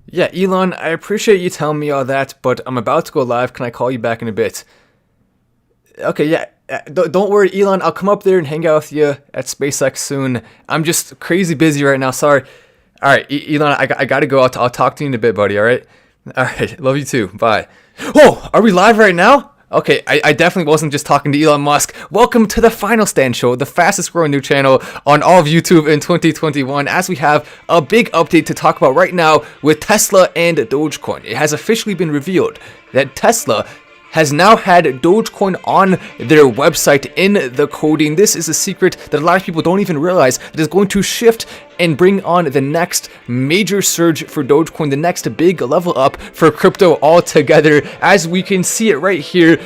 Yeah, Elon, I appreciate you telling me all that, but I'm about to go live. Can I call you back in a bit? Okay, yeah. Don't worry, Elon. I'll come up there and hang out with you at SpaceX soon. I'm just crazy busy right now. Sorry. All right, Elon, I gotta go. I'll talk to you in a bit, buddy. All right. All right. Love you too. Bye. Oh, are we live right now? Okay, I definitely wasn't just talking to Elon Musk. Welcome to the Final Stand Show, the fastest growing new channel on all of YouTube in 2021, as we have a big update to talk about right now with Tesla and Dogecoin. It has officially been revealed that Tesla has now had Dogecoin on their website in the coding. This is a secret that a lot of people don't even realize that is going to shift and bring on the next major surge for Dogecoin, the next big level up for crypto altogether, as we can see it right here.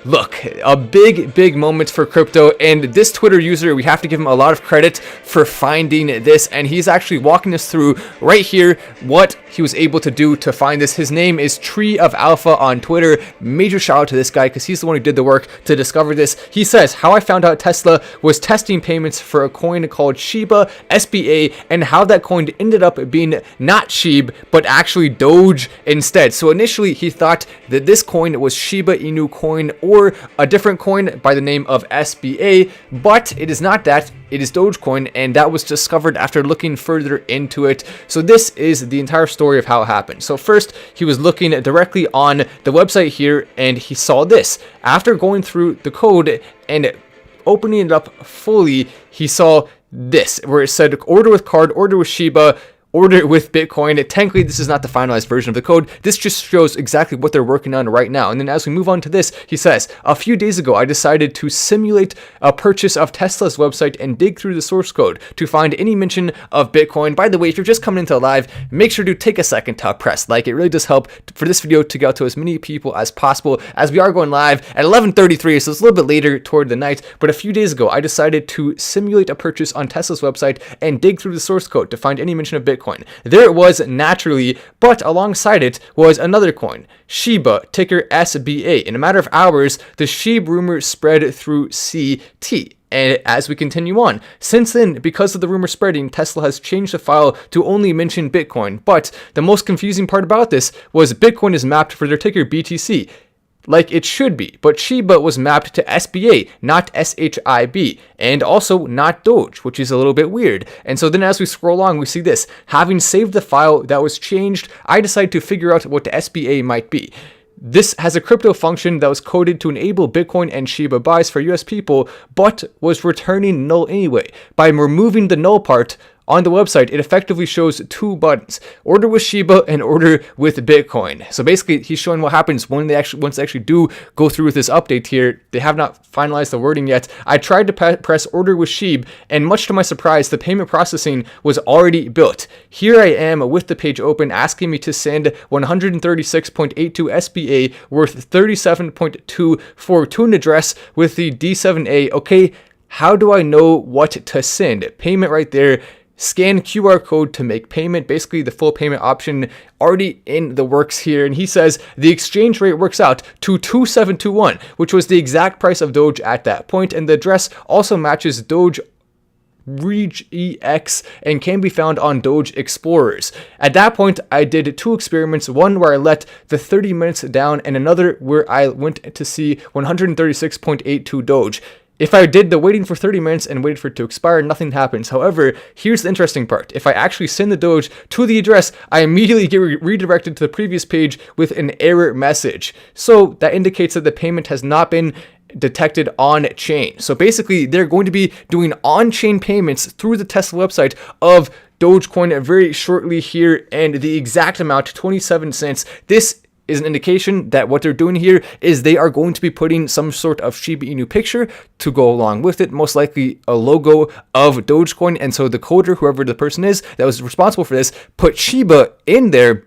Look, a big moment for crypto, and this Twitter user, we have to give him a lot of credit for finding this, and he's actually walking us through right here what he was able to do to find this. His name is Tree of Alpha on Twitter. Major shout out to this guy because he's the one who did the work to discover this. He says, how I found out Tesla was testing payments for a coin called Shiba SBA, and how that coin ended up being not SHIB, but actually Doge instead. So initially he thought that this coin was Shiba Inu coin, or a different coin by the name of SBA, but it is not that. It is Dogecoin, and that was discovered after looking further into it. So this is the entire story of how it happened. So first, he was looking directly on the website here, and he saw this. After going through the code and opening it up fully, he saw this, where it said order with card, order with Shiba, order with Bitcoin. Technically, this is not the finalized version of the code. This just shows exactly what they're working on right now. And then as we move on to this, he says, a few days ago, I decided to simulate a purchase of Tesla's website and dig through the source code to find any mention of Bitcoin. By the way, if you're just coming into live, make sure to take a second to press like. It really does help for this video to get out to as many people as possible, as we are going live at 11:33, so it's a little bit later toward the night. But a few days ago, I decided to simulate a purchase on Tesla's website and dig through the source code to find any mention of Bitcoin. There it was naturally, but alongside it was another coin, Shiba, ticker SBA. In a matter of hours, the SHIB rumor spread through CT. And as we continue on, since then, because of the rumor spreading, Tesla has changed the file to only mention Bitcoin. But the most confusing part about this was Bitcoin is mapped for their ticker BTC, like it should be, but Shiba was mapped to SBA, not SHIB, and also not Doge, which is a little bit weird. And so then as we scroll along, we see this. Having saved the file that was changed, I decided to figure out what the SBA might be. This has a crypto function that was coded to enable Bitcoin and Shiba buys for US people, but was returning null anyway. By removing the null part on the website, it effectively shows two buttons: order with Shiba and order with Bitcoin. So basically, he's showing what happens when once they actually do go through with this update here. They have not finalized the wording yet. I tried to press order with Shiba, and much to my surprise, the payment processing was already built. Here I am with the page open, asking me to send 136.82 SBA worth 37.24 to an address with the D7A. Okay, how do I know what to send? Payment right there. Scan QR code to make payment. Basically, the full payment option already in the works here. And he says the exchange rate works out to 2721, which was the exact price of Doge at that point. And the address also matches Doge RegEx and can be found on Doge Explorers. At that point, I did two experiments, one where I let the 30 minutes down and another where I went to see 136.82 Doge. If I did the waiting for 30 minutes and waited for it to expire, nothing happens. However, here's the interesting part. If I actually send the Doge to the address, I immediately get redirected to the previous page with an error message. So that indicates that the payment has not been detected on chain. So basically, they're going to be doing on-chain payments through the Tesla website of Dogecoin very shortly here, and the exact amount, 27 cents. This is an indication that what they're doing here is they are going to be putting some sort of Shiba Inu picture to go along with it, most likely a logo of Dogecoin. And so the coder, whoever the person is that was responsible for this, put Shiba in there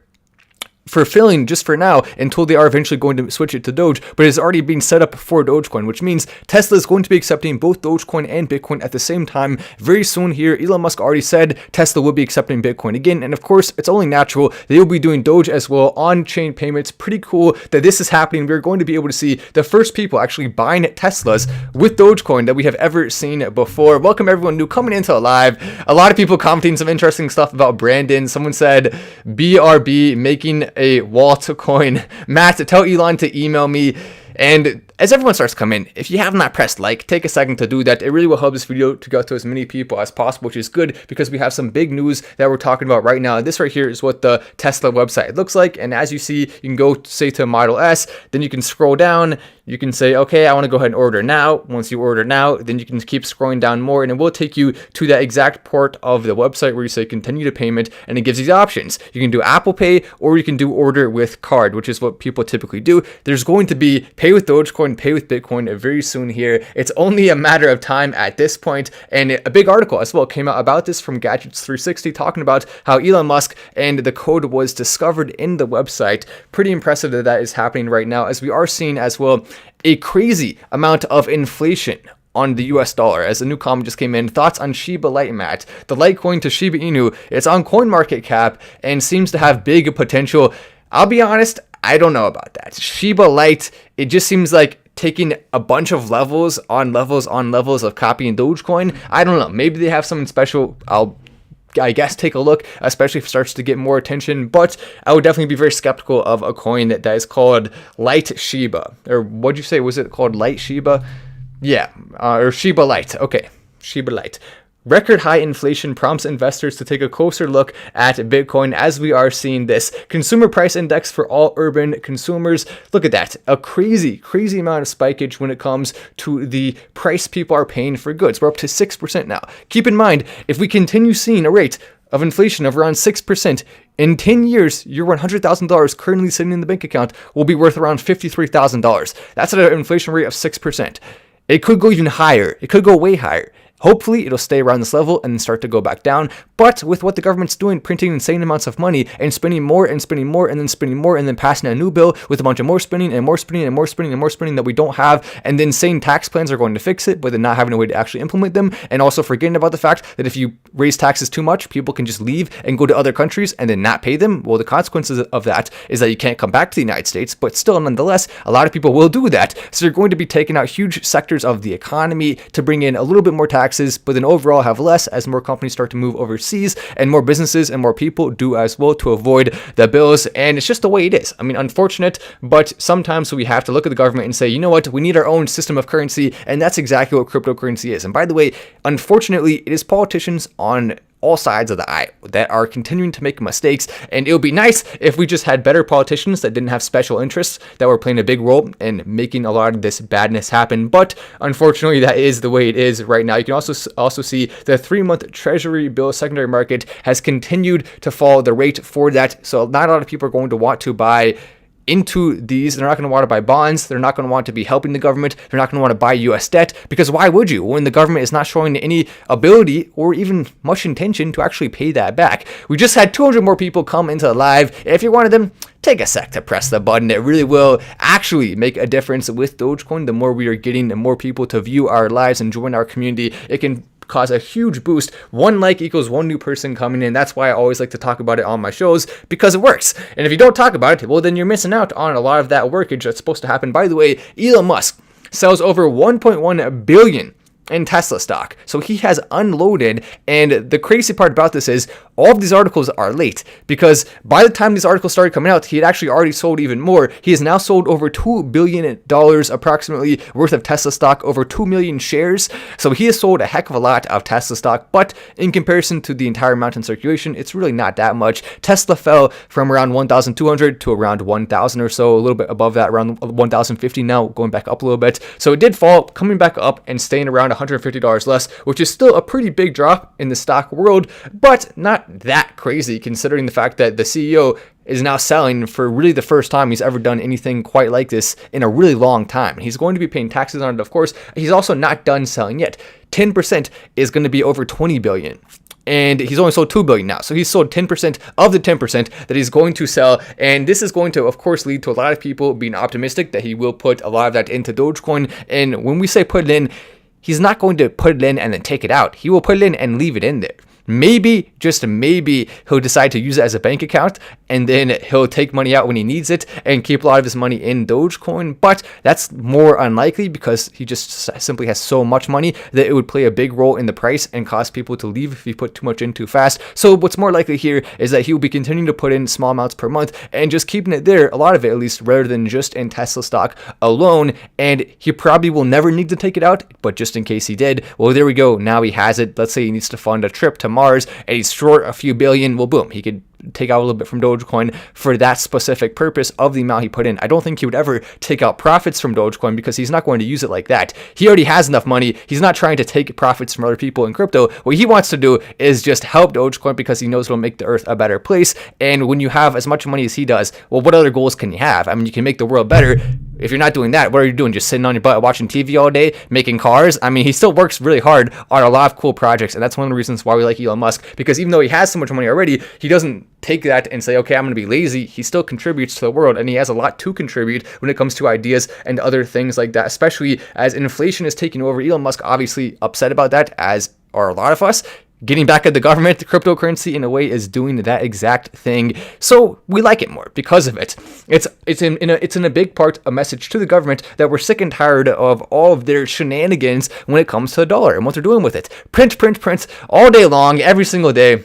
fulfilling just for now until they are eventually going to switch it to Doge, but it's already being set up for Dogecoin, which means Tesla is going to be accepting both Dogecoin and Bitcoin at the same time very soon here. Elon Musk already said Tesla will be accepting Bitcoin again, and of course, it's only natural they will be doing Doge as well, on-chain payments. Pretty cool that this is happening. We're going to be able to see the first people actually buying Teslas with Dogecoin that we have ever seen before. Welcome everyone new coming into live. A lot of people commenting some interesting stuff about Brandon. Someone said BRB making a wallet coin. Matt, tell Elon to email me. And as everyone starts coming, if you have not pressed like, take a second to do that. It really will help this video to get to as many people as possible, which is good because we have some big news that we're talking about right now. This right here is what the Tesla website looks like. And as you see, you can go say to Model S, then you can scroll down. You can say, okay, I want to go ahead and order now. Once you order now, then you can keep scrolling down more and it will take you to that exact part of the website where you say continue to payment, and it gives you the options. You can do Apple Pay or you can do order with card, which is what people typically do. There's going to be pay with Dogecoin, pay with Bitcoin very soon here. It's only a matter of time at this point. And a big article as well came out about this from Gadgets 360 talking about how Elon Musk and the code was discovered in the website. Pretty impressive that that is happening right now, as we are seeing as well a crazy amount of inflation on the US dollar. As a new comment just came in, thoughts on Shiba Lite, Matt? The Litecoin to Shiba Inu, it's on CoinMarketCap and seems to have big potential. I'll be honest, I don't know about that. Shiba Lite, it just seems like taking a bunch of levels on levels on levels of copying Dogecoin. I don't know. Maybe they have something special. I guess take a look, especially if it starts to get more attention, but I would definitely be very skeptical of a coin that is called Light Shiba, or what'd you say, was it called Light Shiba? Yeah, or Shiba Lite. Okay, Shiba Lite. Record high inflation prompts investors to take a closer look at Bitcoin, as we are seeing this consumer price index for all urban consumers. Look at that. A crazy amount of spikeage when it comes to the price people are paying for goods. We're up to 6% now. Keep in mind, if we continue seeing a rate of inflation of around 6%, in 10 years, your $100,000 currently sitting in the bank account will be worth around $53,000. That's at an inflation rate of 6%. It could go even higher. It could go way higher. Hopefully, it'll stay around this level and then start to go back down. But with what the government's doing, printing insane amounts of money and spending more and spending more and then spending more and then passing a new bill with a bunch of more spending and more spending and more spending and more spending that we don't have, and then saying tax plans are going to fix it, but then not having a way to actually implement them, and also forgetting about the fact that if you raise taxes too much, people can just leave and go to other countries and then not pay them. Well, the consequences of that is that you can't come back to the United States, but still, nonetheless, a lot of people will do that. So you're going to be taking out huge sectors of the economy to bring in a little bit more taxes, but then overall have less as more companies start to move overseas and more businesses and more people do as well to avoid the bills. And it's just the way it is. I mean, unfortunate, but sometimes we have to look at the government and say, you know what, we need our own system of currency, and that's exactly what cryptocurrency is. And by the way, unfortunately, it is politicians on all sides of the aisle that are continuing to make mistakes, and it would be nice if we just had better politicians that didn't have special interests that were playing a big role in making a lot of this badness happen. But unfortunately, that is the way it is right now. You can also see the 3-month Treasury bill secondary market has continued to fall the rate for that, so not a lot of people are going to want to buy into these. They're not going to want to buy bonds. They're not going to want to be helping the government. They're not going to want to buy US debt, because why would you when the government is not showing any ability or even much intention to actually pay that back? We just had 200 more people come into the live. If you're one of them, take a sec to press the button. It really will actually make a difference with Dogecoin. The more we are getting, the more people to view our lives and join our community, it can cause a huge boost. 1 like equals 1 new person coming in. That's why I always like to talk about it on my shows, because it works. And if you don't talk about it, well, then you're missing out on a lot of that workage that's supposed to happen. By the way, Elon Musk sells over 1.1 billion in Tesla stock. So he has unloaded, and the crazy part about this is all of these articles are late, because by the time these articles started coming out, he had actually already sold even more. He has now sold over $2 billion approximately worth of Tesla stock, over 2 million shares. So he has sold a heck of a lot of Tesla stock, but in comparison to the entire amount in circulation, it's really not that much. Tesla fell from around 1,200 to around 1,000 or so, a little bit above that, around 1,050 now, going back up a little bit. So it did fall, coming back up and staying around $150 less, which is still a pretty big drop in the stock world, but not not that crazy considering the fact that the CEO is now selling for really the first time he's ever done anything quite like this in a really long time. He's going to be paying taxes on it, of course. He's also not done selling yet. 10% is going to be over 20 billion. And he's only sold 2 billion now. So he's sold 10% of the 10% that he's going to sell. And this is going to, of course, lead to a lot of people being optimistic that he will put a lot of that into Dogecoin. And when we say put it in, he's not going to put it in and then take it out. He will put it in and leave it in there. Maybe, just maybe, he'll decide to use it as a bank account, and then he'll take money out when he needs it and keep a lot of his money in Dogecoin. But that's more unlikely because he just simply has so much money that it would play a big role in the price and cause people to leave if he put too much in too fast. So what's more likely here is that he'll be continuing to put in small amounts per month and just keeping it there, a lot of it at least, rather than just in Tesla stock alone. And he probably will never need to take it out, but just in case he did, well, there we go. Now he has it. Let's say he needs to fund a trip to Mars and he's short a few billion. Well, boom, he could take out a little bit from Dogecoin for that specific purpose of the amount he put in. I don't think he would ever take out profits from Dogecoin because he's not going to use it like that. He already has enough money. He's not trying to take profits from other people in crypto. What he wants to do is just help Dogecoin because he knows it'll make the earth a better place. And when you have as much money as he does, well, what other goals can you have? I mean, you can make the world better. If you're not doing that, what are you doing? Just sitting on your butt watching TV all day, making cars? I mean, he still works really hard on a lot of cool projects, and that's one of the reasons why we like Elon Musk, because even though he has so much money already, he doesn't take that and say, okay, I'm going to be lazy. He still contributes to the world, and he has a lot to contribute when it comes to ideas and other things like that, especially as inflation is taking over. Elon Musk obviously upset about that, as are a lot of us. Getting back at the government, cryptocurrency in a way is doing that exact thing. So we like it more because of it. It's in a big part a message to the government that we're sick and tired of all of their shenanigans when it comes to the dollar and what they're doing with it. Print all day long, every single day.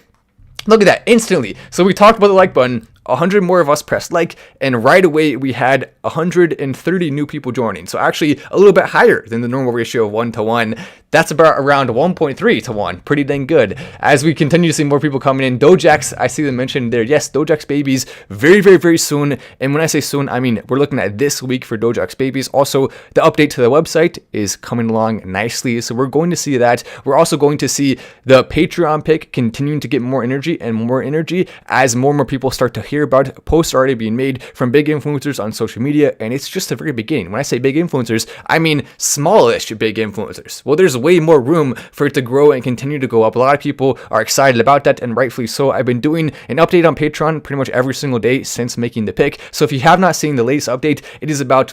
Look at that, instantly. So we talked about the like button. 100 more of us pressed like, and right away we had 130 new people joining. So actually a little bit higher than the normal ratio of 1 to 1. That's about around 1.3 to 1. Pretty dang good. As we continue to see more people coming in, Dogex, I see them mentioned there. Yes, Dogex babies, very, very, very soon. And when I say soon, I mean we're looking at this week for Dogex babies. Also, the update to the website is coming along nicely. So we're going to see that. We're also going to see the Patreon pick continuing to get more energy and more energy as more and more people start to hear about it. Posts are already being made from big influencers on social media, and it's just the very beginning. When I say big influencers, I mean smallish big influencers. Well, there's way more room for it to grow and continue to go up. A lot of people are excited about that, and rightfully so. I've been doing an update on Patreon pretty much every single day since making the pick. So if you have not seen the latest update, it is about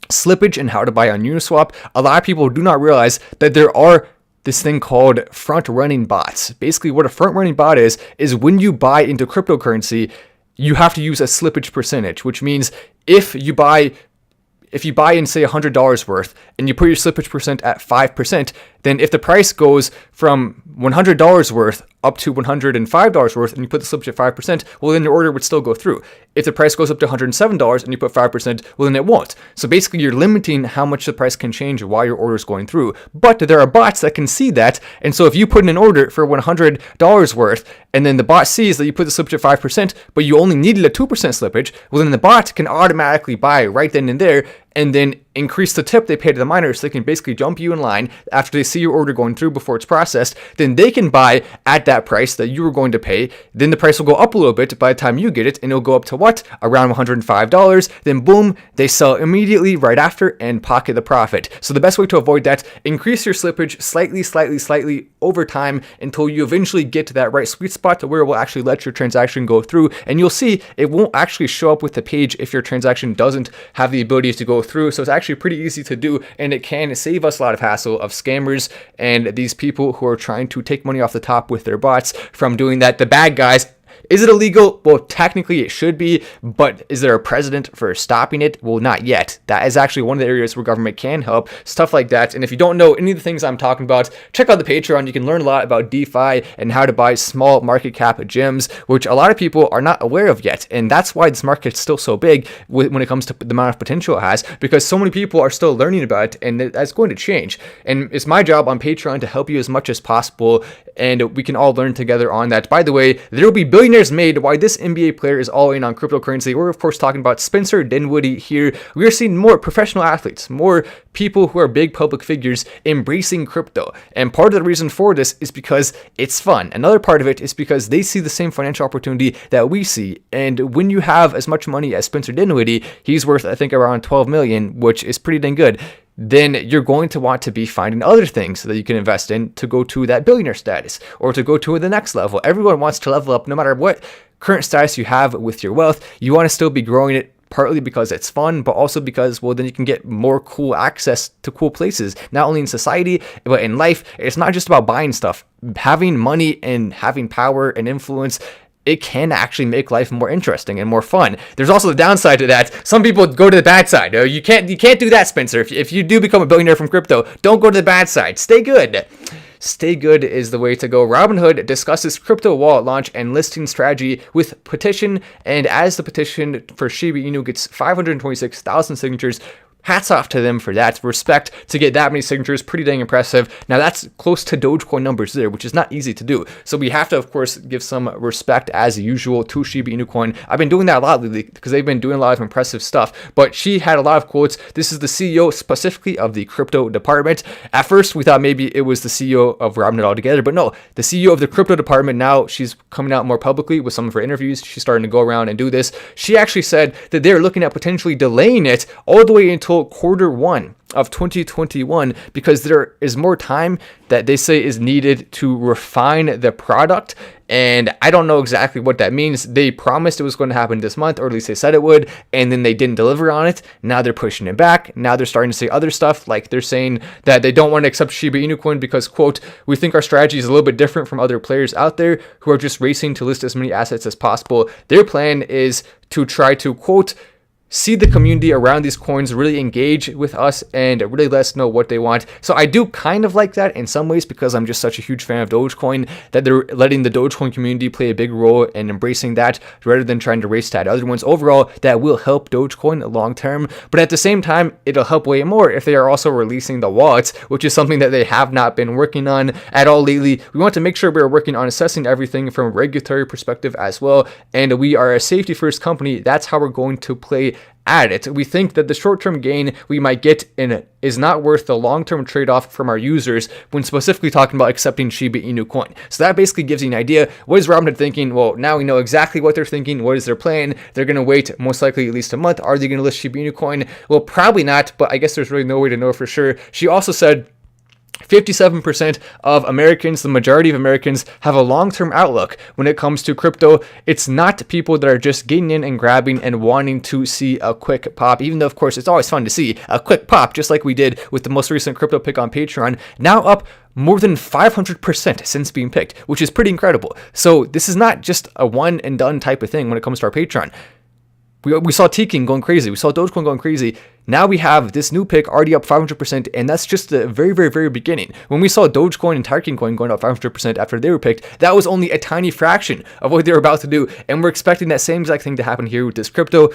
slippage and how to buy on Uniswap. A lot of people do not realize that there are this thing called front-running bots. Basically, what a front-running bot is when you buy into cryptocurrency, you have to use a slippage percentage, which means if you buy in, say, $100 worth and you put your slippage percent at 5%, then if the price goes from $100 worth up to $105 worth and you put the slippage at 5%, well, then your order would still go through. If the price goes up to $107 and you put 5%, well, then it won't. So basically, you're limiting how much the price can change while your order is going through. But there are bots that can see that. And so if you put in an order for $100 worth and then the bot sees that you put the slippage at 5%, but you only needed a 2% slippage, well, then the bot can automatically buy right then and there and then increase the tip they pay to the miner, so they can basically jump you in line after they see your order going through before it's processed. Then they can buy at that price that you were going to pay. Then the price will go up a little bit by the time you get it, and it'll go up to what? Around $105. Then boom, they sell immediately right after and pocket the profit. So the best way to avoid that, increase your slippage slightly over time until you eventually get to that right sweet spot to where it will actually let your transaction go through. And you'll see it won't actually show up with the page if your transaction doesn't have the ability to go through. So it's actually pretty easy to do, and it can save us a lot of hassle of scammers and these people who are trying to take money off the top with their bots from doing that. The bad guys. Is it illegal? Well, technically it should be, but is there a precedent for stopping it? Well, not yet. That is actually one of the areas where government can help, stuff like that. And if you don't know any of the things I'm talking about, check out the Patreon. You can learn a lot about DeFi and how to buy small market cap gems, which a lot of people are not aware of yet. And that's why this market's still so big when it comes to the amount of potential it has, because so many people are still learning about it, and that's going to change. And it's my job on Patreon to help you as much as possible, and we can all learn together on that. By the way, there will be billionaire billionaires made, why this NBA player is all in on cryptocurrency. We're of course talking about Spencer Dinwiddie here. We are seeing more professional athletes, more people who are big public figures embracing crypto. And part of the reason for this is because it's fun. Another part of it is because they see the same financial opportunity that we see. And when you have as much money as Spencer Dinwiddie, he's worth I think around 12 million, which is pretty dang good. Then you're going to want to be finding other things that you can invest in to go to that billionaire status or to go to the next level. Everyone wants to level up no matter what current status you have with your wealth. You want to still be growing it, partly because it's fun, but also because, well, then you can get more cool access to cool places, not only in society, but in life. It's not just about buying stuff. Having money and having power and influence, it can actually make life more interesting and more fun. There's also the downside to that. Some people go to the bad side. You can't do that, Spencer. If you do become a billionaire from crypto, don't go to the bad side. Stay good. Stay good is the way to go. Robinhood discusses crypto wallet launch and listing strategy with petition, and as the petition for Shiba Inu gets 526,000 signatures, hats off to them for that. Respect to get that many signatures, pretty dang impressive. Now that's close to Dogecoin numbers there, which is not easy to do. So we have to, of course, give some respect as usual to Shiba Inu coin. I've been doing that a lot lately because they've been doing a lot of impressive stuff. But she had a lot of quotes. This is the CEO specifically of the crypto department. At first, we thought maybe it was the CEO of Robinhood altogether, but no, the CEO of the crypto department. Now she's coming out more publicly with some of her interviews. She's starting to go around and do this. She actually said that they're looking at potentially delaying it all the way until Q1 of 2021 because there is more time that they say is needed to refine the product. And I don't know exactly what that means. They promised it was going to happen this month, or at least they said it would, and then they didn't deliver on it. Now they're pushing it back. Now they're starting to say other stuff, like they're saying that they don't want to accept Shiba Inu coin because, quote, we think our strategy is a little bit different from other players out there who are just racing to list as many assets as possible. Their plan is to try to, quote, see the community around these coins really engage with us and really let us know what they want. So I do kind of like that in some ways because I'm just such a huge fan of Dogecoin that they're letting the Dogecoin community play a big role in embracing that rather than trying to race to add other ones. Overall, that will help Dogecoin long term, but at the same time, it'll help way more if they are also releasing the wallets, which is something that they have not been working on at all lately. We want to make sure we're working on assessing everything from a regulatory perspective as well, and we are a safety first company. That's how we're going to play at it. We think that the short-term gain we might get in it is not worth the long-term trade-off from our users when specifically talking about accepting Shiba Inu coin. So that basically gives you an idea. What is Robinhood thinking? Well, now we know exactly what they're thinking. What is their plan? They're going to wait most likely at least a month. Are they going to list Shiba Inu coin? Well, probably not, but I guess there's really no way to know for sure. She also said 57% of Americans, the majority of Americans, have a long-term outlook when it comes to crypto. It's not people that are just getting in and grabbing and wanting to see a quick pop, even though, of course, it's always fun to see a quick pop, just like we did with the most recent crypto pick on Patreon, now up more than 500% since being picked, which is pretty incredible. So this is not just a one and done type of thing when it comes to our Patreon. We saw T-King going crazy. We saw Dogecoin going crazy. Now we have this new pick already up 500%, and that's just the very, very, very beginning. When we saw Dogecoin and Tarkin coin going up 500% after they were picked, that was only a tiny fraction of what they were about to do, and we're expecting that same exact thing to happen here with this crypto.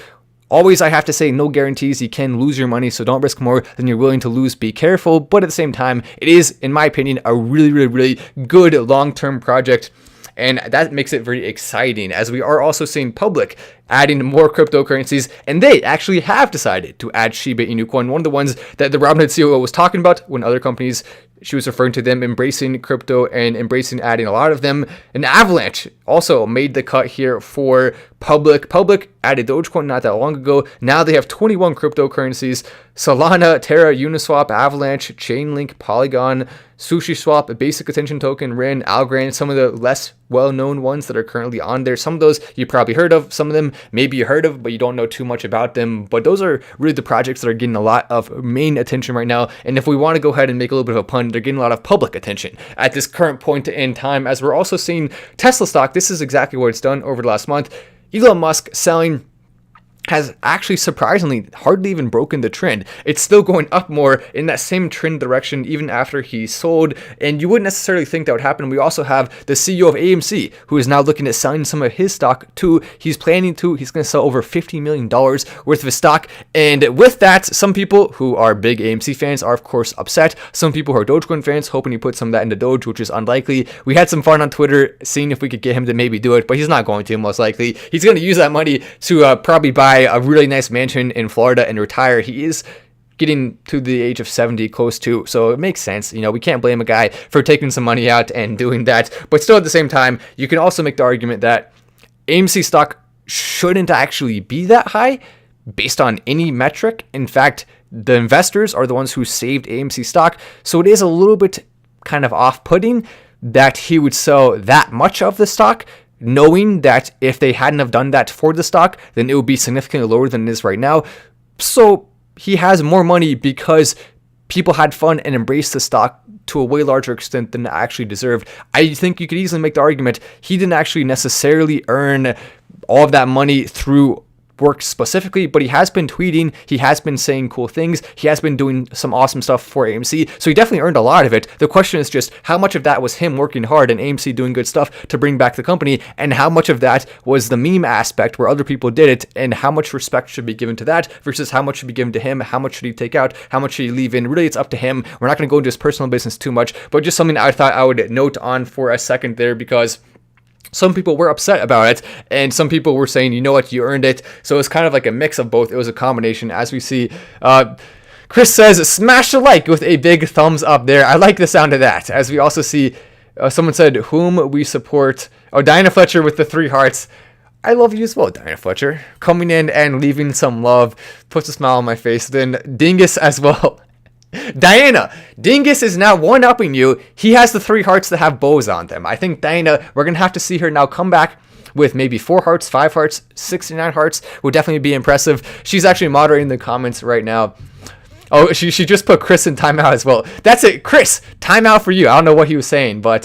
Always, I have to say, no guarantees. You can lose your money, so don't risk more than you're willing to lose. Be careful, but at the same time, it is, in my opinion, a really, really, really good long-term project. And that makes it very exciting, as we are also seeing Public adding more cryptocurrencies, and they actually have decided to add Shiba Inu coin, one of the ones that the Robinhood COO was talking about when other companies, she was referring to them embracing crypto and embracing adding a lot of them. And Avalanche also made the cut here for Public. Public added Dogecoin not that long ago. Now they have 21 cryptocurrencies: Solana, Terra, Uniswap, Avalanche, Chainlink, Polygon, SushiSwap, Basic Attention Token, Rin, Algorand, some of the less well-known ones that are currently on there. Some of those you probably heard of, some of them maybe you heard of, but you don't know too much about them. But those are really the projects that are getting a lot of main attention right now. And if we want to go ahead and make a little bit of a pun, they're getting a lot of public attention at this current point in time, as we're also seeing Tesla stock. This is exactly what it's done over the last month. Elon Musk selling has actually surprisingly hardly even broken the trend. It's still going up more in that same trend direction even after he sold, and you wouldn't necessarily think that would happen. We also have the CEO of AMC, who is now looking at selling some of his stock too. He's going to sell over $50 million worth of his stock, and with that, some people who are big AMC fans are of course upset. Some people who are Dogecoin fans hoping he put some of that into Doge, which is unlikely. We had some fun on Twitter seeing if we could get him to maybe do it, but he's not going to, most likely. He's going to use that money to probably buy a really nice mansion in Florida and retire. He is getting to the age of 70, close to, so it makes sense. We can't blame a guy for taking some money out and doing that, but still at the same time, you can also make the argument that AMC stock shouldn't actually be that high based on any metric. In fact, the investors are the ones who saved AMC stock, so it is a little bit kind of off-putting that he would sell that much of the stock, knowing that if they hadn't have done that for the stock, then it would be significantly lower than it is right now. So he has more money because people had fun and embraced the stock to a way larger extent than it actually deserved. I think you could easily make the argument he didn't actually necessarily earn all of that money through work specifically, but he has been tweeting, he has been saying cool things, he has been doing some awesome stuff for AMC, so he definitely earned a lot of it. The question is just how much of that was him working hard and AMC doing good stuff to bring back the company, and how much of that was the meme aspect where other people did it, and how much respect should be given to that versus how much should be given to him, how much should he take out, how much should he leave in. Really, it's up to him. We're not going to go into his personal business too much, but just something I thought I would note on for a second there, because some people were upset about it, and some people were saying, you know what, you earned it. So it's kind of like a mix of both. It was a combination, as we see. Chris says, smash a like with a big thumbs up there. I like the sound of that. As we also see, someone said, whom we support. Oh, Diana Fletcher with the 3 hearts. I love you as well, Diana Fletcher. Coming in and leaving some love. Puts a smile on my face. Then Dingus as well. Diana, Dingus is now one-upping you. He has the 3 hearts that have bows on them. I think Diana, we're going to have to see her now come back with maybe 4 hearts, 5 hearts, 69 hearts. Would definitely be impressive. She's actually moderating the comments right now. Oh, she just put Chris in timeout as well. That's it, Chris, timeout for you. I don't know what he was saying, but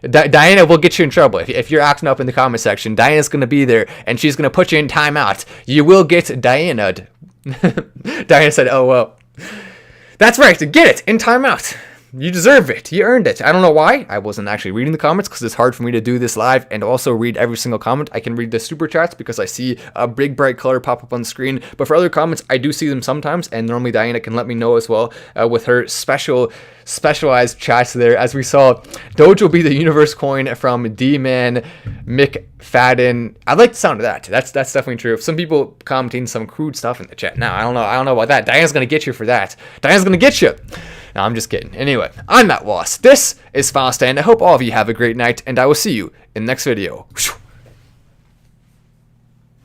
Diana will get you in trouble. If you're acting up in the comment section, Diana's going to be there, and she's going to put you in timeout. You will get Diana'd. Diana said, oh, well. That's right, get it in timeout. You deserve it. You earned it. I don't know why. I wasn't actually reading the comments because it's hard for me to do this live and also read every single comment. I can read the super chats because I see a big bright color pop up on the screen. But for other comments, I do see them sometimes, and normally Diana can let me know as well with her specialized chats there. As we saw, Doge will be the universe coin from D-Man McFadden. I like the sound of that. That's definitely true. Some people commenting some crude stuff in the chat. Now, I don't know about that. Diana's going to get you for that. Diana's going to get you. No, I'm just kidding. Anyway, I'm Matt Wass. This is Fast, and I hope all of you have a great night, and I will see you in the next video.